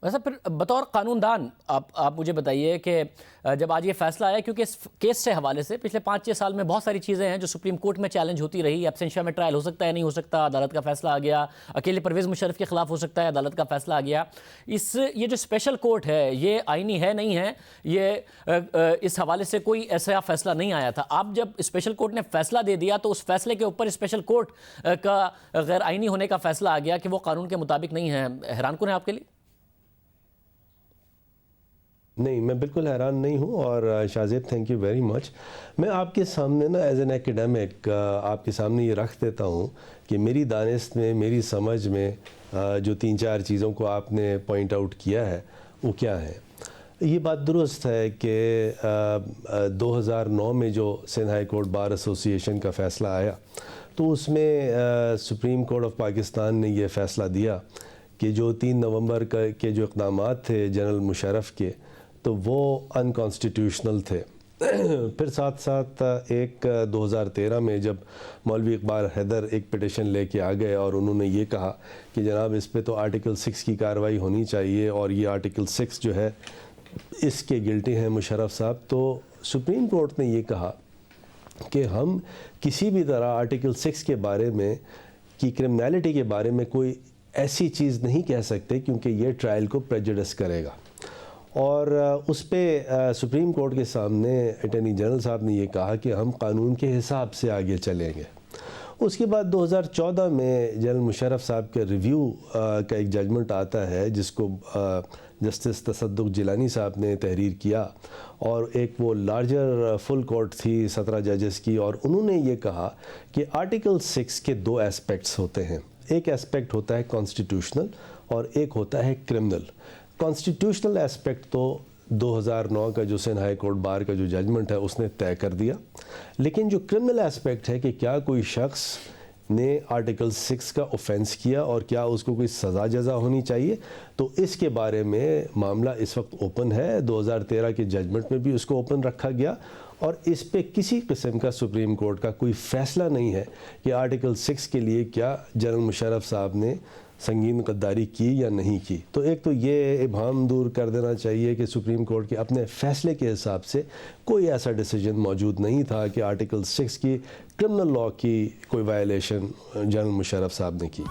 ویسے پھر بطور قانون دان آپ مجھے بتائیے کہ جب آج یہ فیصلہ آیا، کیونکہ اس کیس سے حوالے سے پچھلے 5-6 سال میں بہت ساری چیزیں ہیں جو سپریم کورٹ میں چیلنج ہوتی رہی، ایبسینشیا میں ٹرائل ہو سکتا ہے نہیں ہو سکتا، عدالت کا فیصلہ آ گیا، اکیلے پرویز مشرف کے خلاف ہو سکتا ہے، عدالت کا فیصلہ آ گیا۔ یہ جو اسپیشل کورٹ ہے یہ آئینی ہے نہیں ہے، یہ اس حوالے سے کوئی ایسا فیصلہ نہیں آیا تھا۔ آپ جب اسپیشل کورٹ نے فیصلہ دے دیا تو اس فیصلے کے اوپر اسپیشل کورٹ کا غیر آئینی ہونے کا فیصلہ آ گیا کہ وہ قانون کے مطابق نہیں ہے، حیران کن ہے آپ کے لیے؟ نہیں، میں بالکل حیران نہیں ہوں، اور Shahzeb thank you very much. میں آپ کے سامنے نا ایز این ایکیڈیمک آپ کے سامنے یہ رکھ دیتا ہوں کہ میری دانست میں، میری سمجھ میں جو 3-4 چیزوں کو آپ نے پوائنٹ آؤٹ کیا ہے وہ کیا ہے۔ یہ بات درست ہے کہ 2009 میں جو سندھ ہائی کورٹ بار ایسوسی ایشن کا فیصلہ آیا تو اس میں سپریم کورٹ آف پاکستان نے یہ فیصلہ دیا کہ جو 3 نومبر کے جو اقدامات تھے جنرل مشرف کے، تو وہ انکانسٹیٹیوشنل تھے۔ پھر ساتھ ساتھ 2013 میں جب مولوی اقبال حیدر ایک پٹیشن لے کے آ گئے اور انہوں نے یہ کہا کہ جناب اس پہ تو آرٹیکل 6 کی کارروائی ہونی چاہیے، اور یہ آرٹیکل 6 جو ہے اس کے گلٹی ہیں مشرف صاحب، تو سپریم کورٹ نے یہ کہا کہ ہم کسی بھی طرح آرٹیکل 6 کے بارے میں کی کرمنالٹی کے بارے میں کوئی ایسی چیز نہیں کہہ سکتے کیونکہ یہ ٹرائل کو پریجوڈس کرے گا۔ اور اس پہ سپریم کورٹ کے سامنے اٹارنی جنرل صاحب نے یہ کہا کہ ہم قانون کے حساب سے آگے چلیں گے۔ اس کے بعد 2014 میں جنرل مشرف صاحب کے ریویو کا ایک ججمنٹ آتا ہے جس کو جسٹس تصدق جیلانی صاحب نے تحریر کیا، اور ایک وہ لارجر فل کورٹ تھی 17 ججز کی، اور انہوں نے یہ کہا کہ آرٹیکل 6 کے 2 ایسپیکٹس ہوتے ہیں، ایک ایسپیکٹ ہوتا ہے کانسٹیٹیوشنل اور ایک ہوتا ہے کرمنل۔ کانسٹیٹیوشنل ایسپیکٹ تو 2009 کا جو سندھ ہائی کورٹ بار کا جو ججمنٹ ہے اس نے طے کر دیا، لیکن جو کرمنل ایسپیکٹ ہے کہ کیا کوئی شخص نے آرٹیکل 6 کا اوفینس کیا اور کیا اس کو کوئی سزا جزا ہونی چاہیے، تو اس کے بارے میں معاملہ اس وقت اوپن ہے۔ 2013 کے ججمنٹ میں بھی اس کو اوپن رکھا گیا، اور اس پہ کسی قسم کا سپریم کورٹ کا کوئی فیصلہ نہیں ہے کہ آرٹیکل 6 کے لیے کیا جنرل مشرف صاحب نے سنگین غداری کی یا نہیں کی۔ تو ایک تو یہ ابہام دور کر دینا چاہیے کہ سپریم کورٹ کے اپنے فیصلے کے حساب سے کوئی ایسا ڈیسیجن موجود نہیں تھا کہ آرٹیکل 6 کی کرمنل لاء کی کوئی وائلیشن جنرل مشرف صاحب نے کی۔